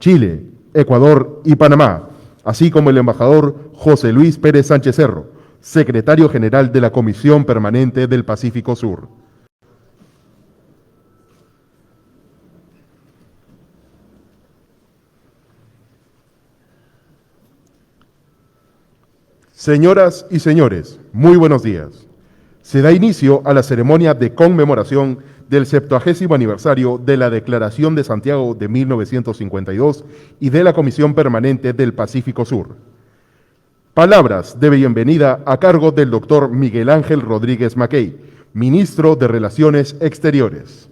Chile, Ecuador y Panamá, así como el embajador José Luis Pérez Sánchez Cerro, secretario general de la Comisión Permanente del Pacífico Sur. Señoras y señores, muy buenos días. Se da inicio a la ceremonia de conmemoración del 70º aniversario de la Declaración de Santiago de 1952 y de la Comisión Permanente del Pacífico Sur. Palabras de bienvenida a cargo del doctor Miguel Ángel Rodríguez Mackey, ministro de Relaciones Exteriores.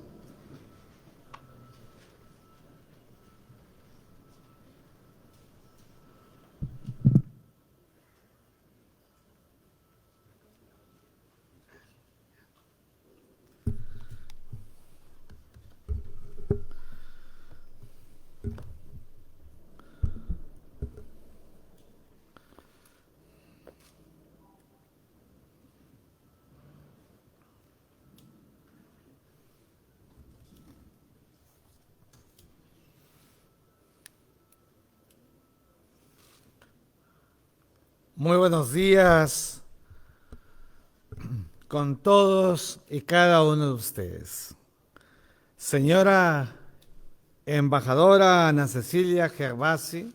Muy buenos días con todos y cada uno de ustedes. Señora embajadora Ana Cecilia Gervasi,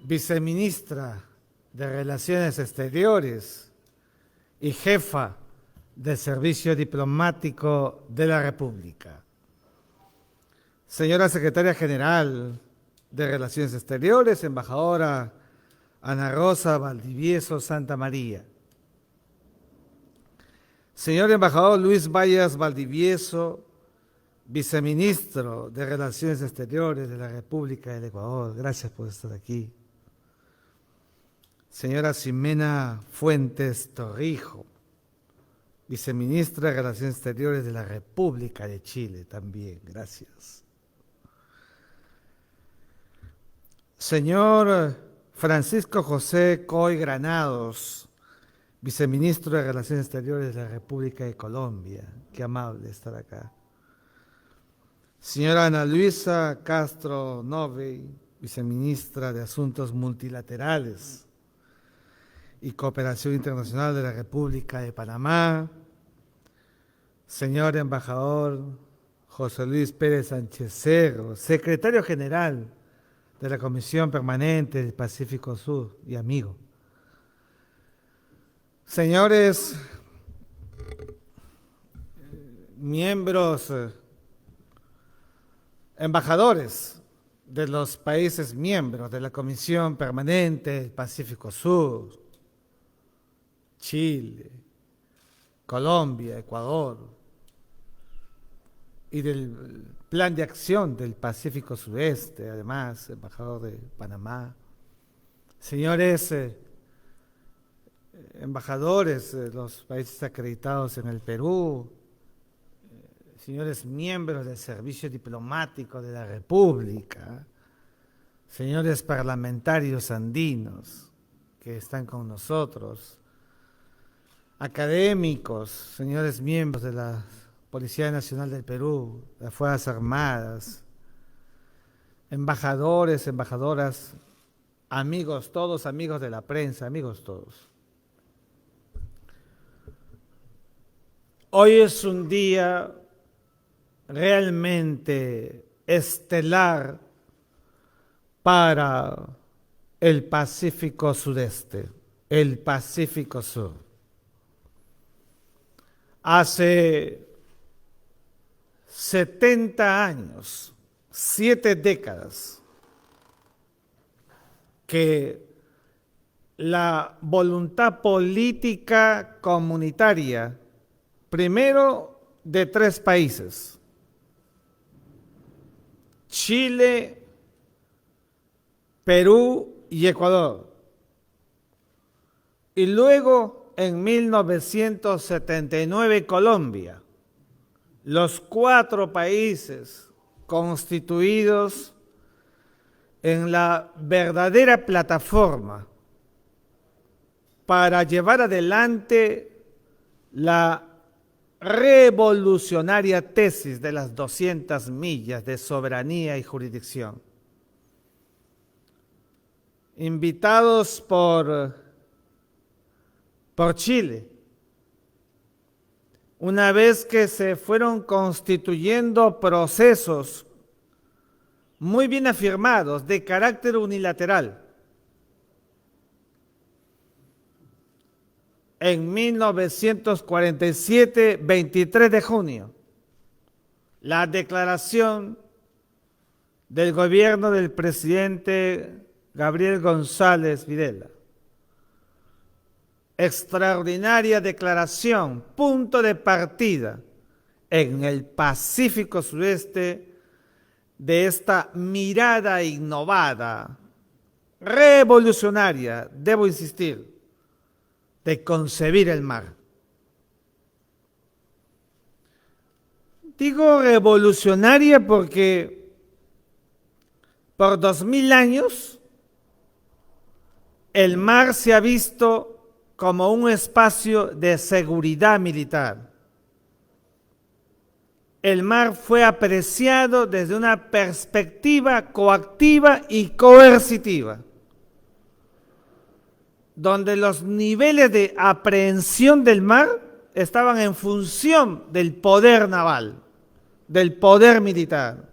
viceministra de Relaciones Exteriores y jefa del Servicio Diplomático de la República. Señora secretaria general de Relaciones Exteriores, embajadora Ana Rosa Valdivieso Santa María. Señor embajador Luis Vallas Valdivieso, viceministro de Relaciones Exteriores de la República del Ecuador, gracias por estar aquí. Señora Ximena Fuentes Torrijo, viceministra de Relaciones Exteriores de la República de Chile, también, gracias. Señor Francisco José Coy Granados, viceministro de Relaciones Exteriores de la República de Colombia. Qué amable estar acá. Señora Ana Luisa Castro Novey, viceministra de Asuntos Multilaterales y Cooperación Internacional de la República de Panamá. Señor embajador José Luis Pérez Sánchez Cerro, secretario general de la Comisión Permanente del Pacífico Sur y amigo. Señores miembros, embajadores de los países miembros de la Comisión Permanente del Pacífico Sur, Chile, Colombia, Ecuador, y del Plan de Acción del Pacífico Sudeste, además, embajador de Panamá. Señores embajadores de los países acreditados en el Perú, señores miembros del Servicio Diplomático de la República, señores parlamentarios andinos que están con nosotros, académicos, señores miembros de la Policía Nacional del Perú, de las Fuerzas Armadas, embajadores, embajadoras, amigos todos, amigos de la prensa, amigos todos. Hoy es un día realmente estelar para el Pacífico Sudeste, el Pacífico Sur. Hace 70 años, 7 décadas, que la voluntad política comunitaria, primero de 3 países, Chile, Perú y Ecuador, y luego en 1979 Colombia, los 4 países constituidos en la verdadera plataforma para llevar adelante la revolucionaria tesis de las 200 millas de soberanía y jurisdicción. Invitados por Chile, una vez que se fueron constituyendo procesos muy bien afirmados de carácter unilateral. En 1947, 23 de junio, la declaración del gobierno del presidente Gabriel González Videla. Extraordinaria declaración, punto de partida en el Pacífico Sureste de esta mirada innovada, revolucionaria, debo insistir, de concebir el mar. Digo revolucionaria porque por 2000 años el mar se ha visto como un espacio de seguridad militar. El mar fue apreciado desde una perspectiva coactiva y coercitiva, donde los niveles de aprehensión del mar estaban en función del poder naval, del poder militar.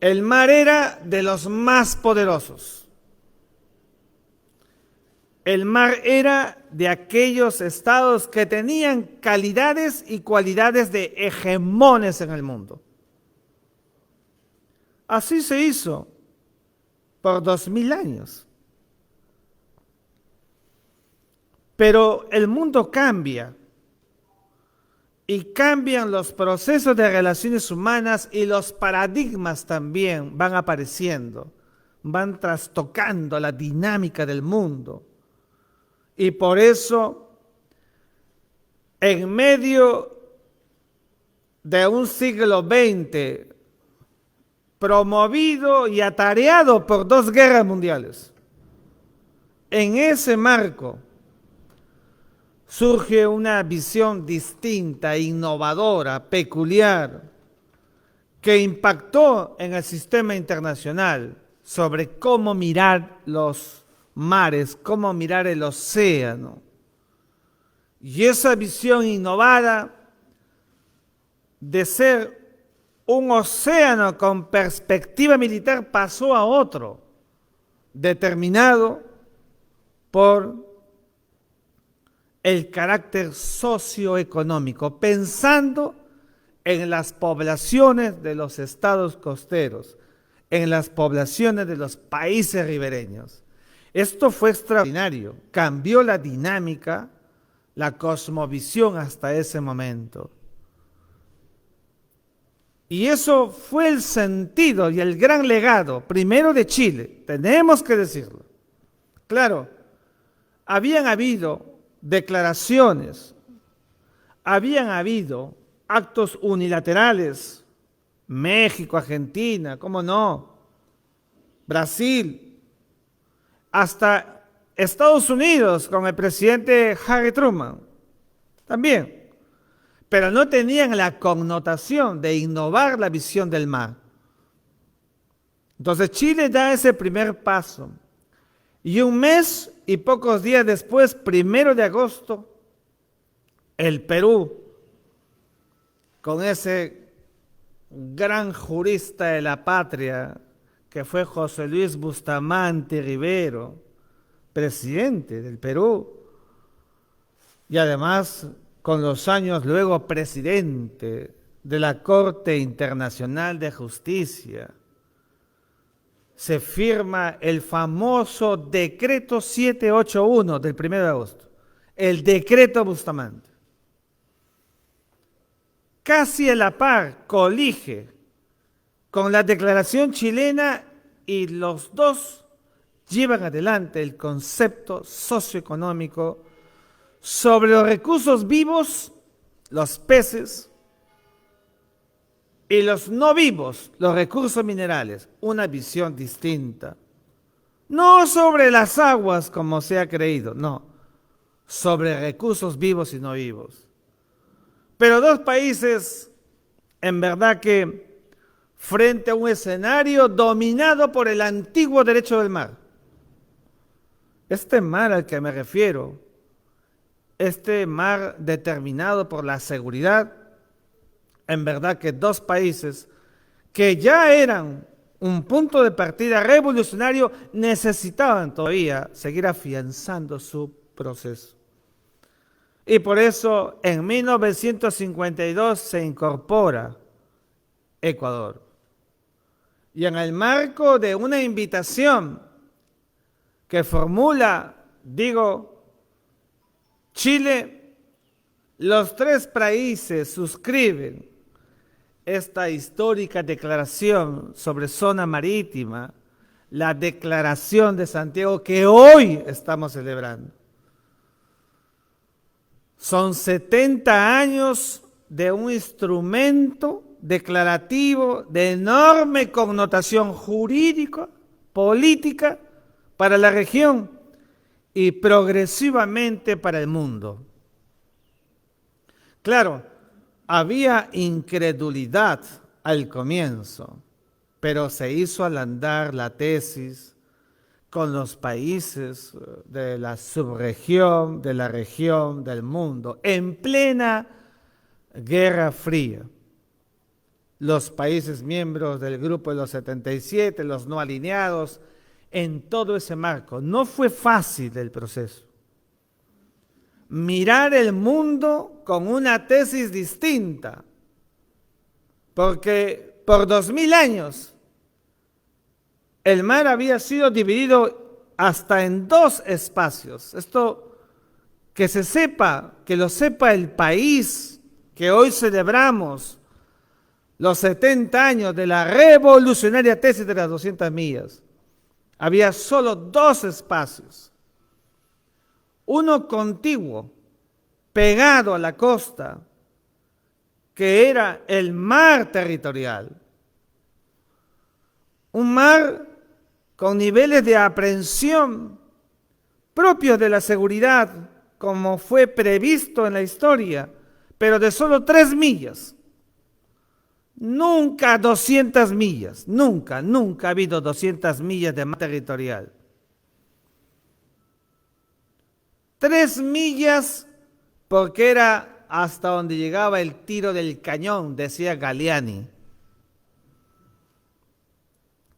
El mar era de los más poderosos. El mar era de aquellos estados que tenían calidades y cualidades de hegemones en el mundo. Así se hizo por 2000 años. Pero el mundo cambia y cambian los procesos de relaciones humanas y los paradigmas también van apareciendo, van trastocando la dinámica del mundo. Y por eso, en medio de un siglo XX promovido y atareado por 2 guerras mundiales, en ese marco surge una visión distinta, innovadora, peculiar, que impactó en el sistema internacional sobre cómo mirar los mares, cómo mirar el océano. Y esa visión innovada de ser un océano con perspectiva militar pasó a otro, determinado por el carácter socioeconómico, pensando en las poblaciones de los estados costeros, en las poblaciones de los países ribereños. Esto fue extraordinario, cambió la dinámica, la cosmovisión hasta ese momento. Y eso fue el sentido y el gran legado, primero de Chile, tenemos que decirlo. Claro, habían habido declaraciones, habían habido actos unilaterales, México, Argentina, ¿cómo no? Brasil, hasta Estados Unidos con el presidente Harry Truman, también, pero no tenían la connotación de innovar la visión del mar. Entonces Chile da ese primer paso, y un mes y pocos días después, 1 de agosto, el Perú, con ese gran jurista de la patria, que fue José Luis Bustamante Rivero, presidente del Perú, y además con los años luego presidente de la Corte Internacional de Justicia, se firma el famoso decreto 781 del 1 de agosto, el decreto Bustamante. Casi a la par colige con la declaración chilena y los dos llevan adelante el concepto socioeconómico sobre los recursos vivos, los peces, y los no vivos, los recursos minerales, una visión distinta. No sobre las aguas como se ha creído, no, sobre recursos vivos y no vivos. Pero dos países, en verdad que frente a un escenario dominado por el antiguo derecho del mar. Este mar al que me refiero, este mar determinado por la seguridad, en verdad que dos países que ya eran un punto de partida revolucionario necesitaban todavía seguir afianzando su proceso. Y por eso en 1952 se incorpora Ecuador. Y en el marco de una invitación que formula, Chile, los tres países suscriben esta histórica declaración sobre zona marítima, la Declaración de Santiago que hoy estamos celebrando. Son 70 años de un instrumento declarativo de enorme connotación jurídica, política para la región y progresivamente para el mundo. Claro, había incredulidad al comienzo, pero se hizo al andar la tesis con los países de la subregión, de la región, del mundo, en plena Guerra Fría. Los países miembros del Grupo de los 77, los no alineados, en todo ese marco. No fue fácil el proceso. Mirar el mundo con una tesis distinta, porque por 2000 años el mar había sido dividido hasta en dos espacios. Esto que se sepa, que lo sepa el país que hoy celebramos, los 70 años de la revolucionaria tesis de las 200 millas. Había solo dos espacios. Uno contiguo, pegado a la costa, que era el mar territorial. Un mar con niveles de aprehensión propios de la seguridad, como fue previsto en la historia, pero de solo 3 millas. Nunca 200 millas, nunca ha habido 200 millas de mar territorial. 3 millas porque era hasta donde llegaba el tiro del cañón, decía Galiani.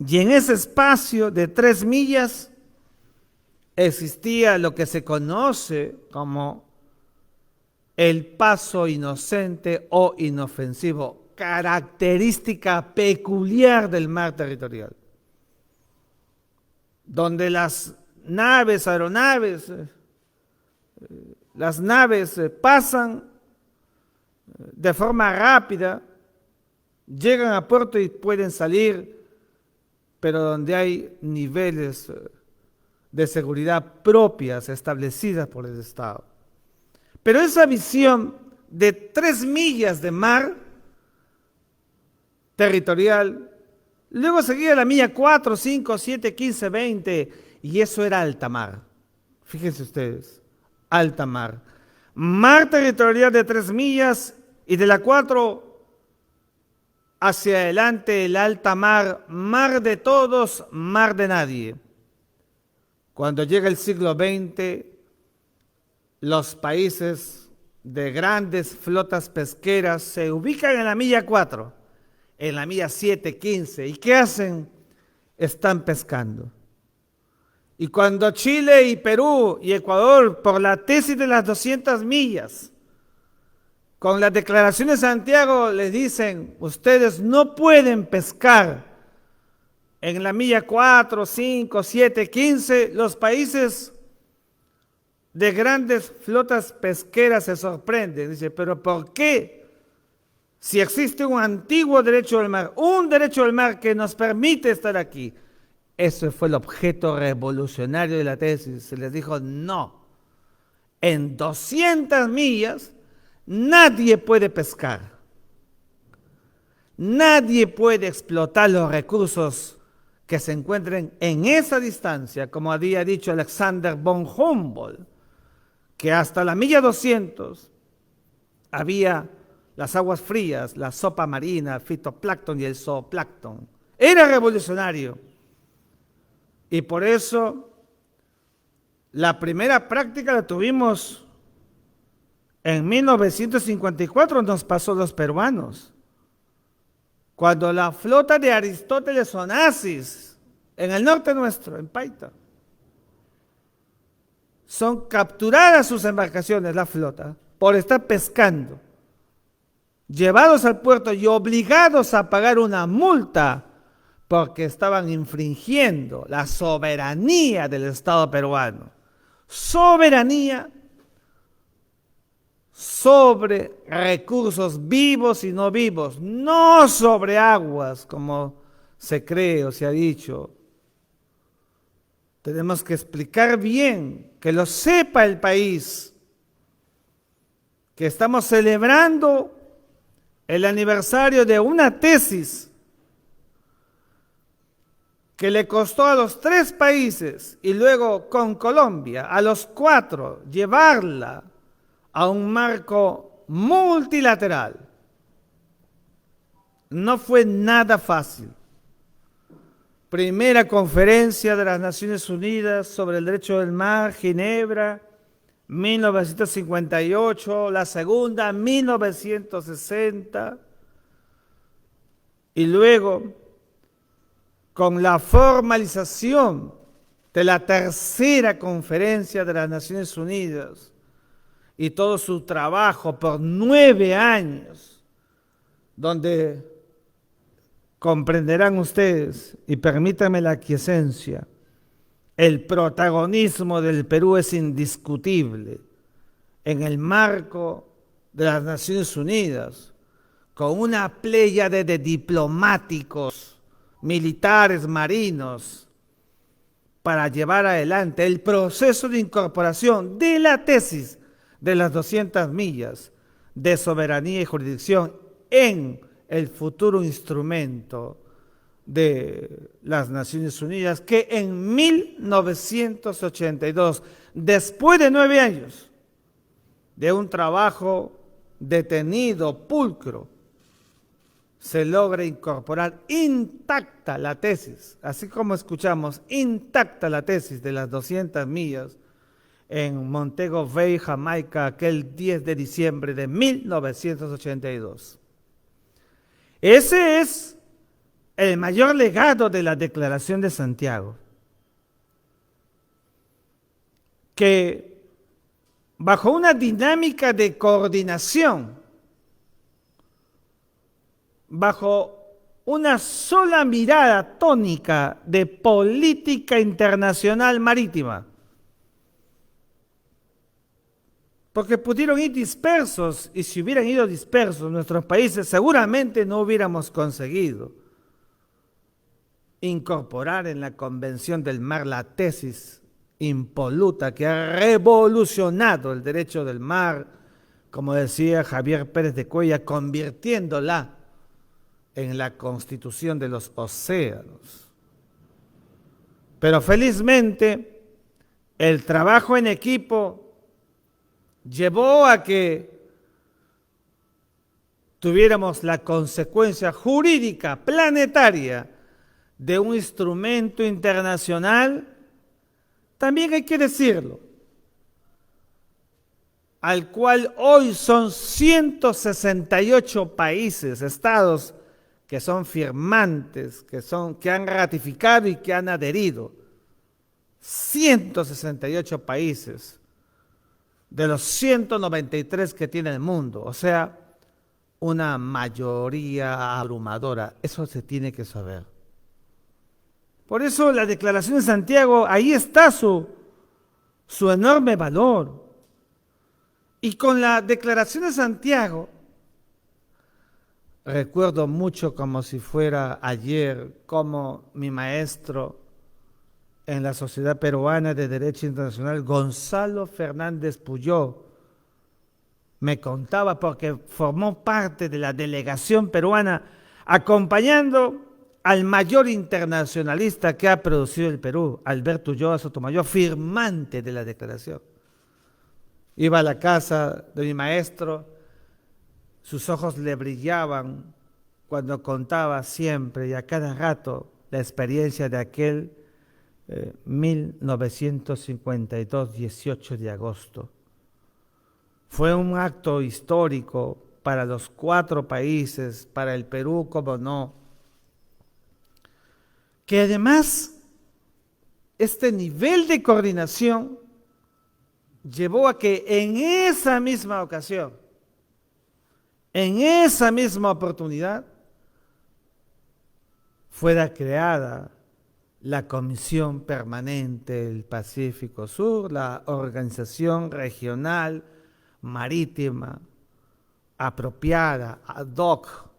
Y en ese espacio de 3 millas existía lo que se conoce como el paso inocente o inofensivo, característica peculiar del mar territorial, donde las naves, aeronaves, las naves pasan de forma rápida, llegan a puerto y pueden salir, pero donde hay niveles de seguridad propias establecidas por el Estado. Pero esa visión de 3 millas de mar territorial, luego seguía la milla 4, 5, 7, 15, 20, y eso era alta mar. Fíjense ustedes, alta mar. Mar territorial de 3 millas y de la 4 hacia adelante el alta mar, mar de todos, mar de nadie. Cuando llega el siglo XX, los países de grandes flotas pesqueras se ubican en la milla 4, en la milla 7, 15. ¿Y qué hacen? Están pescando. Y cuando Chile y Perú y Ecuador, por la tesis de las 200 millas, con la Declaración de Santiago, les dicen, ustedes no pueden pescar en la milla 4, 5, 7, 15, los países de grandes flotas pesqueras se sorprenden. Dice, ¿pero por qué? Si existe un antiguo derecho del mar, un derecho del mar que nos permite estar aquí. Ese fue el objeto revolucionario de la tesis. Se les dijo, no, en 200 millas nadie puede pescar. Nadie puede explotar los recursos que se encuentren en esa distancia, como había dicho Alexander von Humboldt, que hasta la milla 200 había las aguas frías, la sopa marina, el fitoplancton y el zooplancton. Era revolucionario. Y por eso la primera práctica la tuvimos en 1954, nos pasó los peruanos, cuando la flota de Aristóteles Onassis, en el norte nuestro, en Paita, son capturadas sus embarcaciones, la flota, por estar pescando, llevados al puerto y obligados a pagar una multa porque estaban infringiendo la soberanía del Estado peruano. Soberanía sobre recursos vivos y no vivos, no sobre aguas, como se cree o se ha dicho. Tenemos que explicar bien, que lo sepa el país, que estamos celebrando el aniversario de una tesis que le costó a los 3 países y luego con Colombia, a los 4, llevarla a un marco multilateral. No fue nada fácil. Primera conferencia de las Naciones Unidas sobre el derecho del mar, Ginebra, 1958, la segunda, 1960, y luego con la formalización de la tercera conferencia de las Naciones Unidas y todo su trabajo por 9 años, donde comprenderán ustedes, y permítanme la aquiescencia, el protagonismo del Perú es indiscutible en el marco de las Naciones Unidas, con una pléyade de diplomáticos, militares, marinos, para llevar adelante el proceso de incorporación de la tesis de las 200 millas de soberanía y jurisdicción en el futuro instrumento de las Naciones Unidas, que en 1982, después de 9 años de un trabajo detenido, pulcro, se logra incorporar intacta la tesis, así como escuchamos, intacta la tesis de las 200 millas en Montego Bay, Jamaica, aquel 10 de diciembre de 1982. Ese es el mayor legado de la Declaración de Santiago, que bajo una dinámica de coordinación, bajo una sola mirada tónica de política internacional marítima, porque pudieron ir dispersos, y si hubieran ido dispersos nuestros países, seguramente no hubiéramos conseguido incorporar en la Convención del Mar la tesis impoluta que ha revolucionado el derecho del mar, como decía Javier Pérez de Cuellar, convirtiéndola en la Constitución de los océanos. Pero felizmente el trabajo en equipo llevó a que tuviéramos la consecuencia jurídica planetaria de un instrumento internacional, también hay que decirlo, al cual hoy son 168 países, estados que son firmantes, que han ratificado y que han adherido. 168 países de los 193 que tiene el mundo, o sea, una mayoría abrumadora. Eso se tiene que saber. Por eso la Declaración de Santiago, ahí está su enorme valor. Y con la Declaración de Santiago, recuerdo mucho como si fuera ayer, como mi maestro en la Sociedad Peruana de Derecho Internacional, Gonzalo Fernández Puyó, me contaba, porque formó parte de la delegación peruana acompañando al mayor internacionalista que ha producido el Perú, Alberto Ulloa Sotomayor, firmante de la declaración. Iba a la casa de mi maestro, sus ojos le brillaban cuando contaba siempre y a cada rato la experiencia de aquel 1952, 18 de agosto. Fue un acto histórico para los 4 países, para el Perú, como no, que además este nivel de coordinación llevó a que en esa misma ocasión, en esa misma oportunidad, fuera creada la Comisión Permanente del Pacífico Sur, la organización regional marítima apropiada, ad hoc,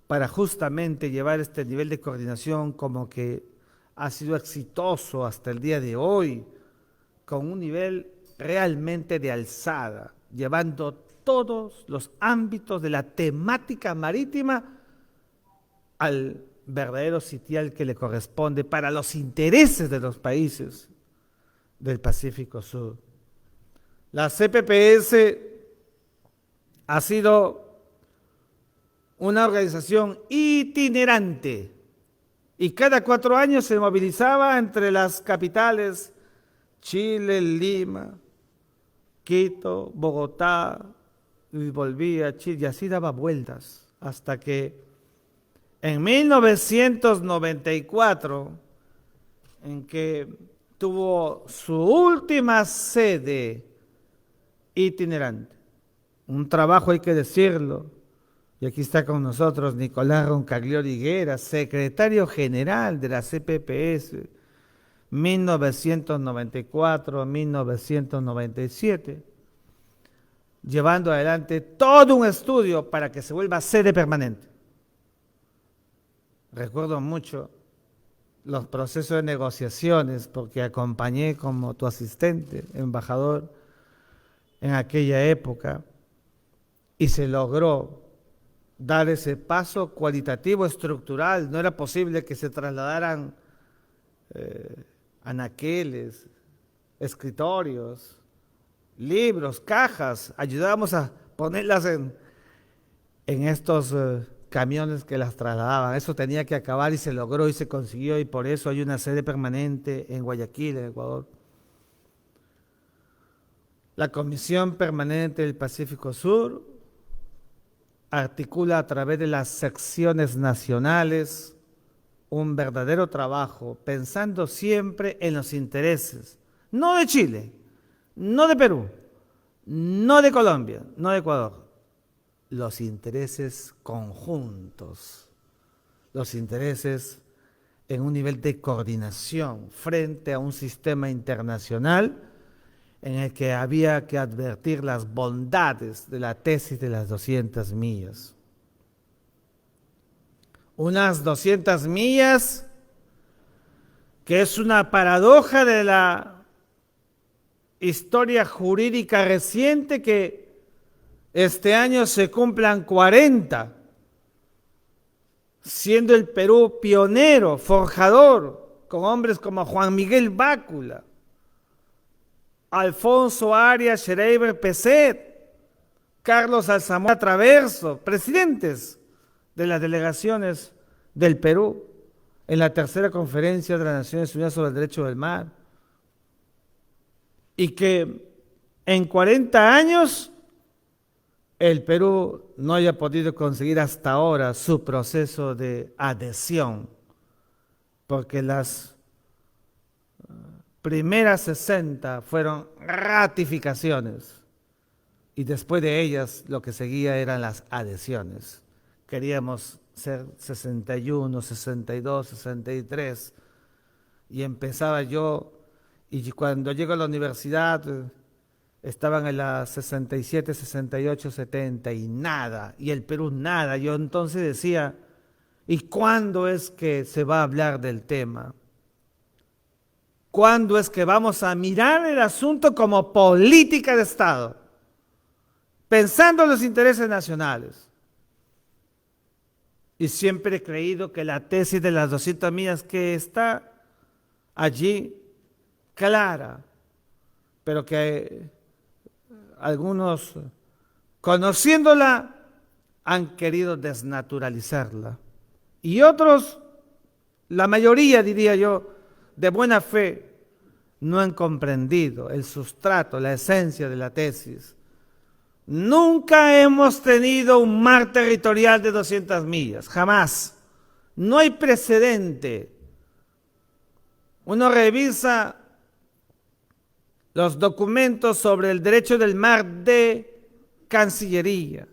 para justamente llevar este nivel de coordinación como que ha sido exitoso hasta el día de hoy, con un nivel realmente de alzada, llevando todos los ámbitos de la temática marítima al verdadero sitial que le corresponde para los intereses de los países del Pacífico Sur. La CPPS ha sido una organización itinerante y cada 4 años se movilizaba entre las capitales Chile, Lima, Quito, Bogotá, y volvía a Chile y así daba vueltas hasta que en 1994, en que tuvo su última sede itinerante, un trabajo hay que decirlo, y aquí está con nosotros Nicolás Roncaglioli Higuera, secretario general de la CPPS, 1994-1997, llevando adelante todo un estudio para que se vuelva sede permanente. Recuerdo mucho los procesos de negociaciones porque acompañé como tu asistente, embajador, en aquella época y se logró dar ese paso cualitativo estructural. No era posible que se trasladaran anaqueles, escritorios, libros, cajas. Ayudábamos a ponerlas en estos camiones que las trasladaban. Eso tenía que acabar y se logró y se consiguió y por eso hay una sede permanente en Guayaquil, en Ecuador. La Comisión Permanente del Pacífico Sur articula a través de las secciones nacionales un verdadero trabajo, pensando siempre en los intereses, no de Chile, no de Perú, no de Colombia, no de Ecuador, los intereses conjuntos, los intereses en un nivel de coordinación frente a un sistema internacional en el que había que advertir las bondades de la tesis de las 200 millas. Unas 200 millas que es una paradoja de la historia jurídica reciente, que este año se cumplan 40, siendo el Perú pionero, forjador, con hombres como Juan Miguel Bácula, Alfonso Arias Schreiber Peset, Carlos Alzamora Traverso, presidentes de las delegaciones del Perú en la tercera conferencia de las Naciones Unidas sobre el Derecho del Mar, y que en 40 años el Perú no haya podido conseguir hasta ahora su proceso de adhesión, porque las primeras 60 fueron ratificaciones y después de ellas lo que seguía eran las adhesiones. Queríamos ser 61, 62, 63 y empezaba yo, y cuando llego a la universidad estaban en las 67, 68, 70 y nada, y el Perú nada. Yo entonces decía, ¿y cuándo es que se va a hablar del tema? ¿Cuándo es que vamos a mirar el asunto como política de Estado, pensando en los intereses nacionales? Y siempre he creído que la tesis de las 200 millas que está allí, clara, pero que algunos, conociéndola, han querido desnaturalizarla. Y otros, la mayoría diría yo, de buena fe, no han comprendido el sustrato, la esencia de la tesis. Nunca hemos tenido un mar territorial de 200 millas, jamás. No hay precedente. Uno revisa los documentos sobre el derecho del mar de Cancillería,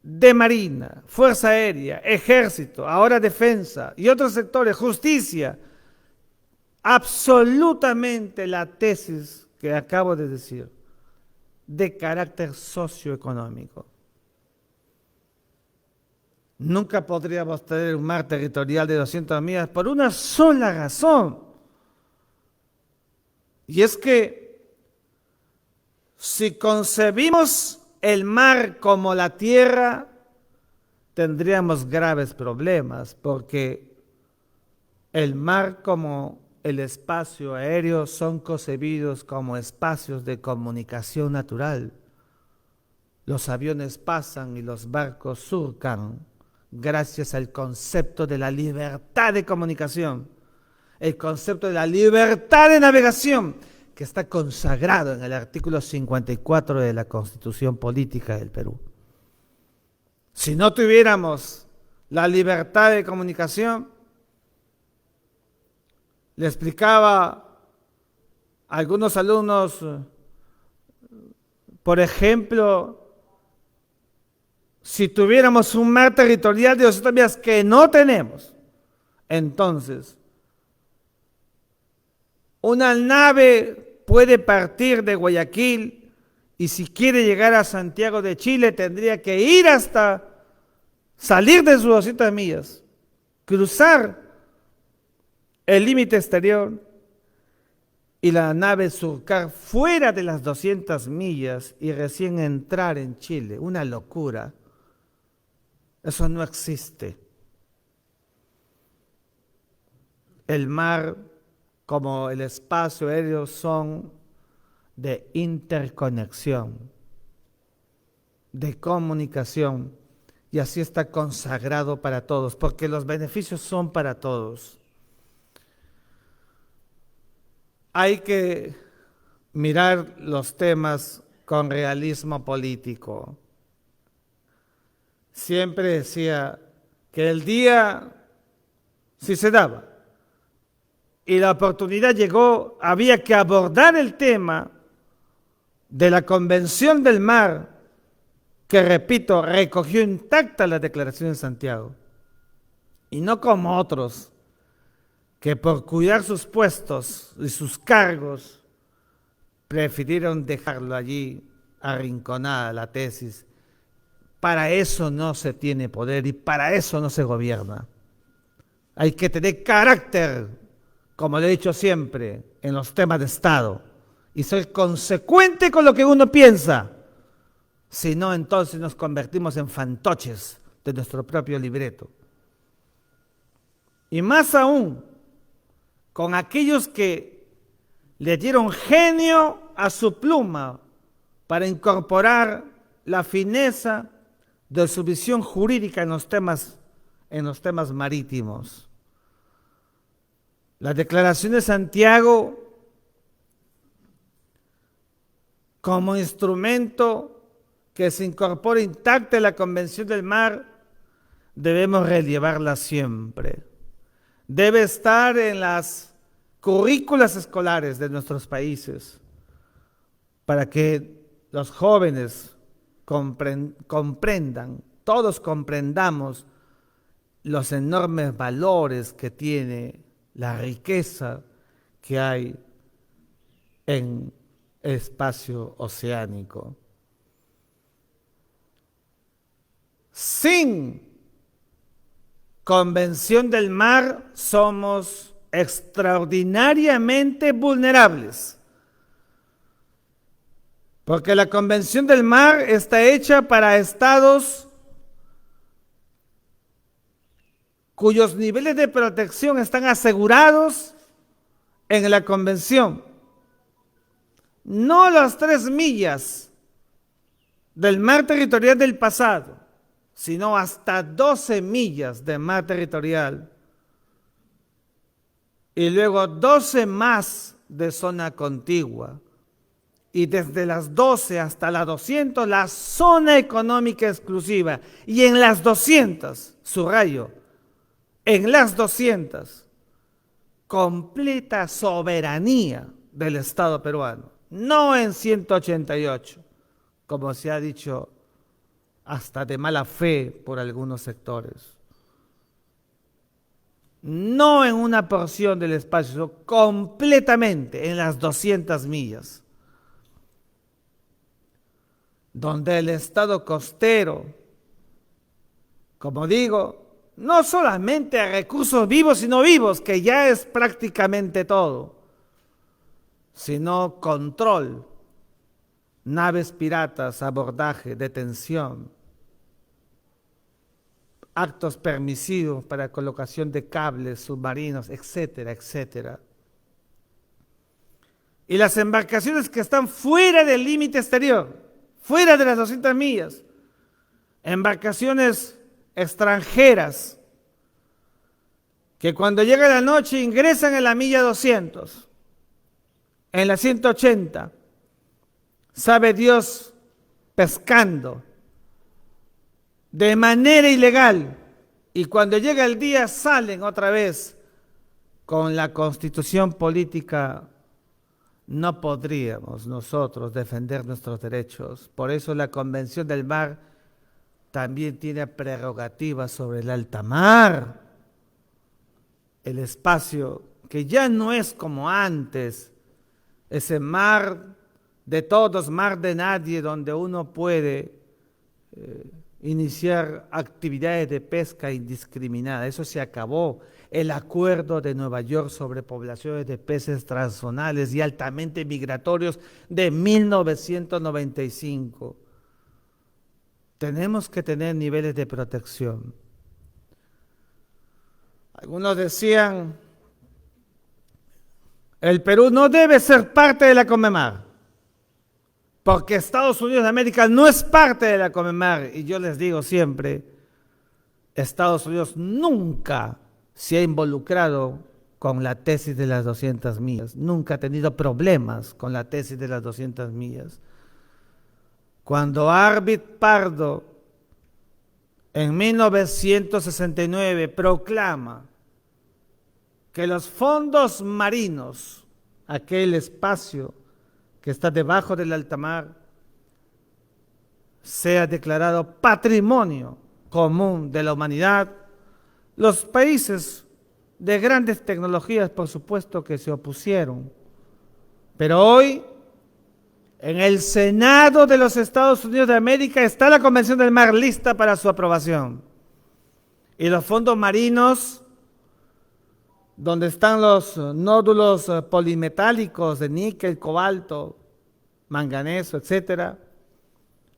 de Marina, Fuerza Aérea, Ejército, ahora Defensa y otros sectores, Justicia. Absolutamente la tesis que acabo de decir, de carácter socioeconómico. Nunca podríamos tener un mar territorial de 200 millas por una sola razón. Y es que si concebimos el mar como la tierra, tendríamos graves problemas, porque el mar como el espacio aéreo son concebidos como espacios de comunicación natural. Los aviones pasan y los barcos surcan gracias al concepto de la libertad de comunicación, el concepto de la libertad de navegación, que está consagrado en el artículo 54 de la Constitución Política del Perú. Si no tuviéramos la libertad de comunicación, le explicaba a algunos alumnos, por ejemplo, si tuviéramos un mar territorial de 200 millas que no tenemos, entonces una nave puede partir de Guayaquil y si quiere llegar a Santiago de Chile tendría que ir hasta salir de sus 200 millas, cruzar el límite exterior y la nave surcar fuera de las 200 millas y recién entrar en Chile. Una locura. Eso no existe. El mar como el espacio aéreo son de interconexión, de comunicación, y así está consagrado para todos, porque los beneficios son para todos. Hay que mirar los temas con realismo político. Siempre decía que el día, si se daba, y la oportunidad llegó, había que abordar el tema de la Convención del Mar, que, repito, recogió intacta la Declaración de Santiago, y no como otros, que por cuidar sus puestos y sus cargos, prefirieron dejarlo allí arrinconada la tesis. Para eso no se tiene poder y para eso no se gobierna. Hay que tener carácter, como le he dicho siempre, en los temas de Estado, y ser consecuente con lo que uno piensa. Si no, entonces nos convertimos en fantoches de nuestro propio libreto. Y más aún, con aquellos que le dieron genio a su pluma para incorporar la fineza de su visión jurídica en los temas marítimos. La Declaración de Santiago, como instrumento que se incorpora intacta en la Convención del Mar, debemos relevarla siempre. Debe estar en las currículas escolares de nuestros países para que los jóvenes comprendan, todos comprendamos los enormes valores que tiene la riqueza que hay en el espacio oceánico. Sin Convención del Mar somos extraordinariamente vulnerables, porque la Convención del Mar está hecha para estados cuyos niveles de protección están asegurados en la Convención. No las 3 millas del mar territorial del pasado, sino hasta 12 millas de mar territorial y luego 12 más de zona contigua. Y desde las 12 hasta las 200, la zona económica exclusiva. Y en las 200, subrayo, en las 200, completa soberanía del Estado peruano. No en 188, como se ha dicho hasta de mala fe por algunos sectores. No en una porción del espacio, sino completamente en las 200 millas. Donde el Estado costero, como digo, no solamente a recursos vivos y no vivos, que ya es prácticamente todo, sino control, naves piratas, abordaje, detención, actos permisivos para colocación de cables submarinos, etcétera, etcétera. Y las embarcaciones que están fuera del límite exterior, fuera de las 200 millas, embarcaciones extranjeras, que cuando llega la noche ingresan en la milla 200, en la 180, sabe Dios, pescando, de manera ilegal, y cuando llega el día salen otra vez. Con la constitución política no podríamos nosotros defender nuestros derechos. Por eso la Convención del Mar también tiene prerrogativas sobre el alta mar, el espacio que ya no es como antes, ese mar de todos, mar de nadie, donde uno puede iniciar actividades de pesca indiscriminada. Eso se acabó. El acuerdo de Nueva York sobre poblaciones de peces transzonales y altamente migratorios de 1995. Tenemos que tener niveles de protección. Algunos decían, el Perú no debe ser parte de la CONMEMAR, porque Estados Unidos de América no es parte de la CONMEMAR. Y yo les digo siempre, Estados Unidos nunca se ha involucrado con la tesis de las 200 millas, nunca ha tenido problemas con la tesis de las 200 millas. Cuando Arvid Pardo en 1969 proclama que los fondos marinos, aquel espacio que está debajo del alta mar, sea declarado patrimonio común de la humanidad, los países de grandes tecnologías, por supuesto que se opusieron. Pero hoy, en el Senado de los Estados Unidos de América está la Convención del Mar lista para su aprobación. Y los fondos marinos, donde están los nódulos polimetálicos de níquel, cobalto, manganeso, etcétera,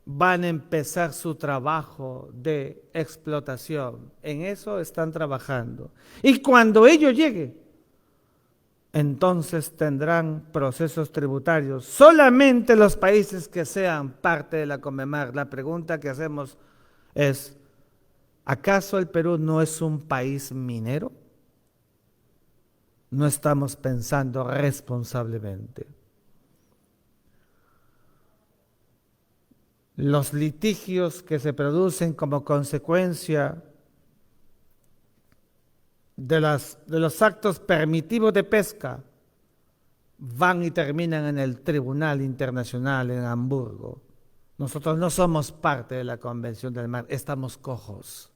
van a empezar su trabajo de explotación. En eso están trabajando. Y cuando ello llegue, entonces tendrán procesos tributarios. Solamente los países que sean parte de la CONMEMAR. La pregunta que hacemos es, ¿acaso el Perú no es un país minero? No estamos pensando responsablemente. Los litigios que se producen como consecuencia de los actos permitivos de pesca van y terminan en el Tribunal Internacional en Hamburgo. Nosotros no somos parte de la Convención del Mar, estamos cojos,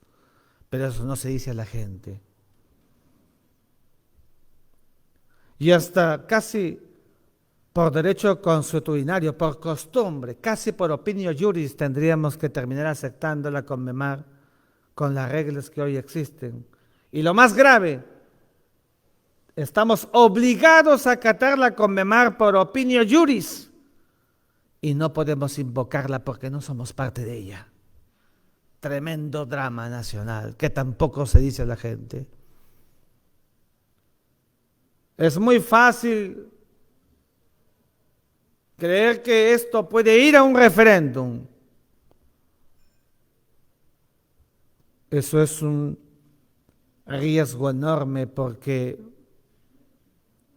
pero eso no se dice a la gente. Y hasta casi por derecho consuetudinario, por costumbre, casi por opinio juris, tendríamos que terminar aceptando la CONMEMAR con las reglas que hoy existen. Y lo más grave, estamos obligados a acatar la CONMEMAR por opinio juris y no podemos invocarla porque no somos parte de ella. Tremendo drama nacional que tampoco se dice a la gente. Es muy fácil creer que esto puede ir a un referéndum. Eso es un riesgo enorme porque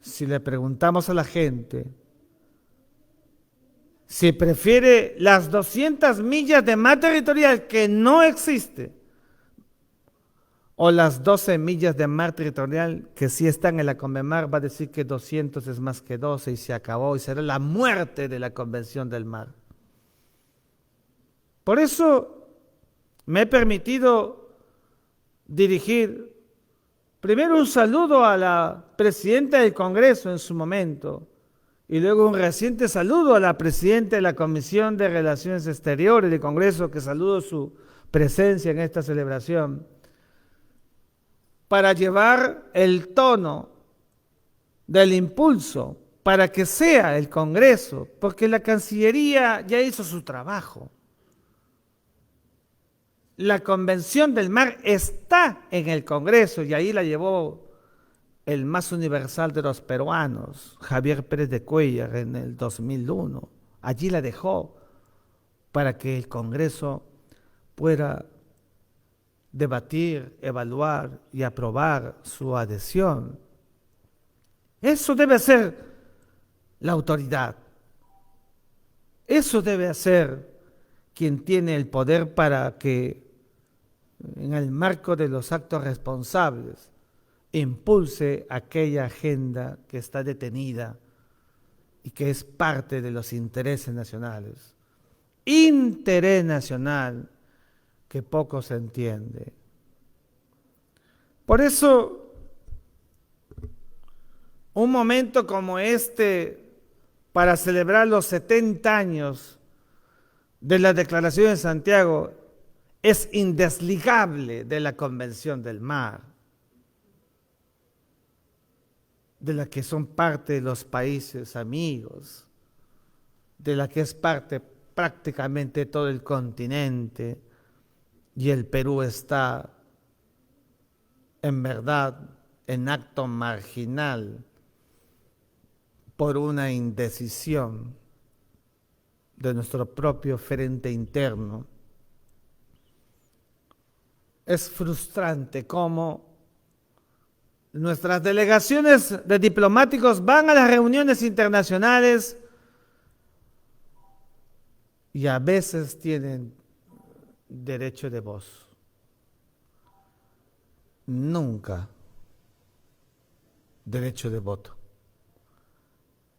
si le preguntamos a la gente si prefiere las 200 millas de mar territorial que no existe o las 12 millas de mar territorial que sí están en la Conmemar, va a decir que 200 es más que 12 y se acabó y será la muerte de la Convención del Mar. Por eso me he permitido dirigir primero un saludo a la presidenta del Congreso en su momento y luego un reciente saludo a la presidenta de la Comisión de Relaciones Exteriores del Congreso, que saludo su presencia en esta celebración, para llevar el tono del impulso para que sea el Congreso, porque la Cancillería ya hizo su trabajo. La Convención del Mar está en el Congreso y ahí la llevó el más universal de los peruanos, Javier Pérez de Cuéllar, en el 2001. Allí la dejó para que el Congreso pueda debatir, evaluar y aprobar su adhesión. Eso debe ser la autoridad. Eso debe ser quien tiene el poder para que, en el marco de los actos responsables, impulse aquella agenda que está detenida y que es parte de los intereses nacionales. Interés nacional que poco se entiende. Por eso, un momento como este, para celebrar los 70 años de la Declaración de Santiago, es indesligable de la Convención del Mar, de la que son parte los países amigos, de la que es parte prácticamente todo el continente, y el Perú está, en verdad, en acto marginal por una indecisión de nuestro propio frente interno. Es frustrante cómo nuestras delegaciones de diplomáticos van a las reuniones internacionales y a veces tienen derecho de voz. Nunca derecho de voto.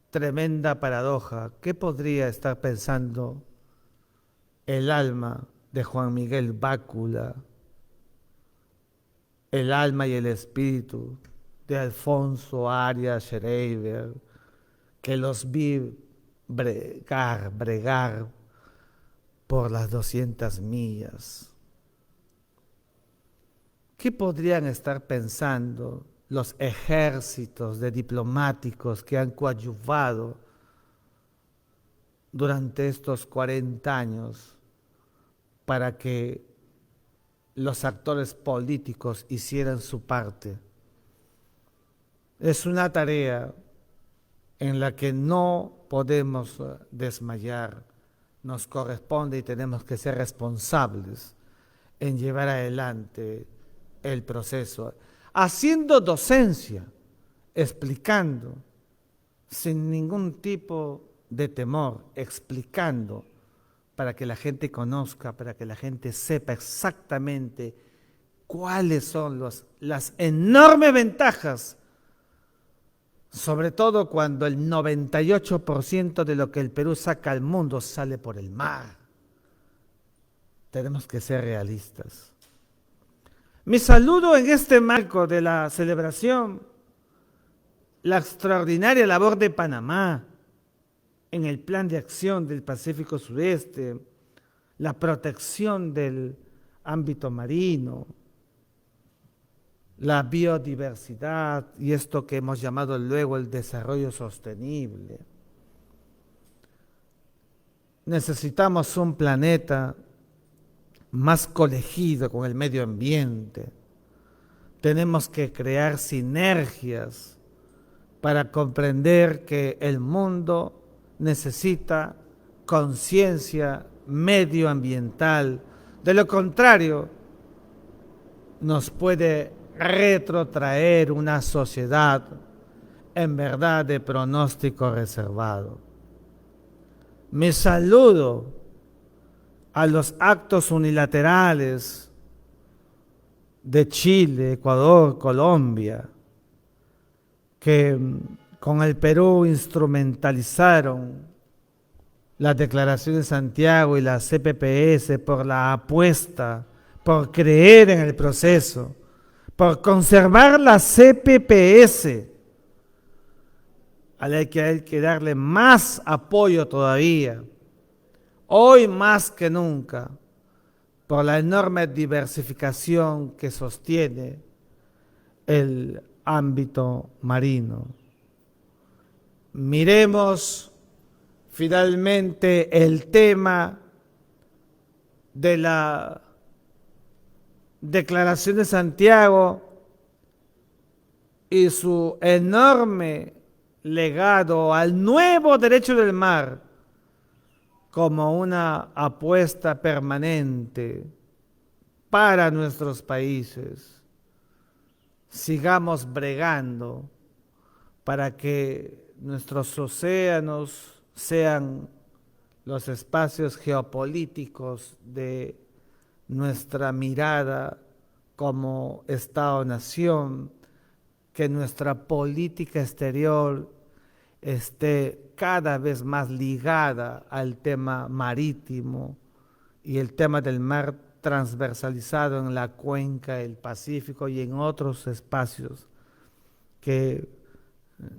Tremenda paradoja. ¿Qué podría estar pensando el alma de Juan Miguel Bácula, el alma y el espíritu de Alfonso Arias Schreiber, que los vi bregar por las 200 millas? ¿Qué podrían estar pensando los ejércitos de diplomáticos que han coadyuvado durante estos 40 años para que los actores políticos hicieran su parte? Es una tarea en la que no podemos desmayar. Nos corresponde y tenemos que ser responsables en llevar adelante el proceso, haciendo docencia, explicando, sin ningún tipo de temor, explicando para que la gente conozca, para que la gente sepa exactamente cuáles son las enormes ventajas, sobre todo cuando el 98% de lo que el Perú saca al mundo sale por el mar. Tenemos que ser realistas. Mi saludo en este marco de la celebración, la extraordinaria labor de Panamá en el Plan de Acción del Pacífico Sudeste, la protección del ámbito marino, la biodiversidad y esto que hemos llamado luego el desarrollo sostenible. Necesitamos un planeta más colegido con el medio ambiente. Tenemos que crear sinergias para comprender que el mundo necesita conciencia medioambiental. De lo contrario, nos puede retrotraer una sociedad en verdad de pronóstico reservado. Mi saludo a los actos unilaterales de Chile, Ecuador, Colombia, que con el Perú instrumentalizaron la Declaración de Santiago y la CPPS por la apuesta, por creer en el proceso, por conservar la CPPS, a la que hay que darle más apoyo todavía, hoy más que nunca, por la enorme diversificación que sostiene el ámbito marino. Miremos finalmente el tema de la Declaración de Santiago y su enorme legado al nuevo derecho del mar como una apuesta permanente para nuestros países. Sigamos bregando para que nuestros océanos sean los espacios geopolíticos de nuestra mirada como Estado-nación, que nuestra política exterior esté cada vez más ligada al tema marítimo y el tema del mar transversalizado en la cuenca del Pacífico y en otros espacios que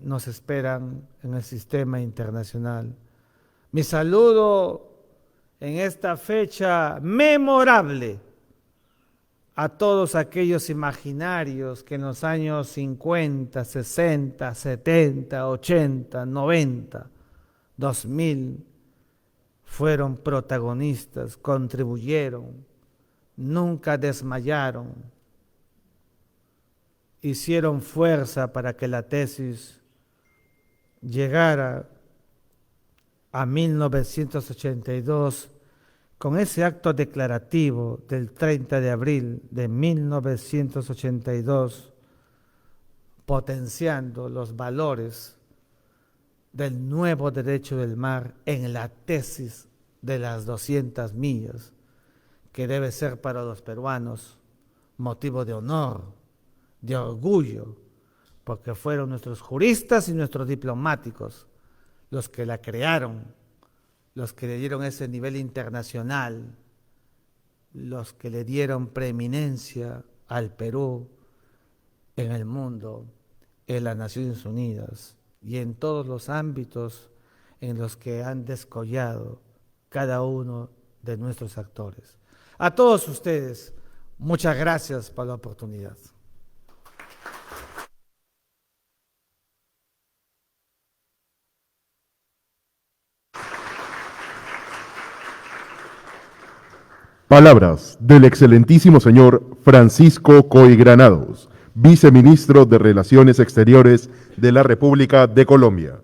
nos esperan en el sistema internacional. Mi saludo en esta fecha memorable a todos aquellos imaginarios que en los años 50, 60, 70, 80, 90, 2000 fueron protagonistas, contribuyeron, nunca desmayaron, hicieron fuerza para que la tesis llegara a 1982 con ese acto declarativo del 30 de abril de 1982, potenciando los valores del nuevo derecho del mar en la tesis de las 200 millas, que debe ser para los peruanos motivo de honor, de orgullo, porque fueron nuestros juristas y nuestros diplomáticos los que la crearon, los que le dieron ese nivel internacional, los que le dieron preeminencia al Perú en el mundo, en las Naciones Unidas y en todos los ámbitos en los que han descollado cada uno de nuestros actores. A todos ustedes, muchas gracias por la oportunidad. Palabras del excelentísimo señor Francisco Coy Granados, viceministro de Relaciones Exteriores de la República de Colombia.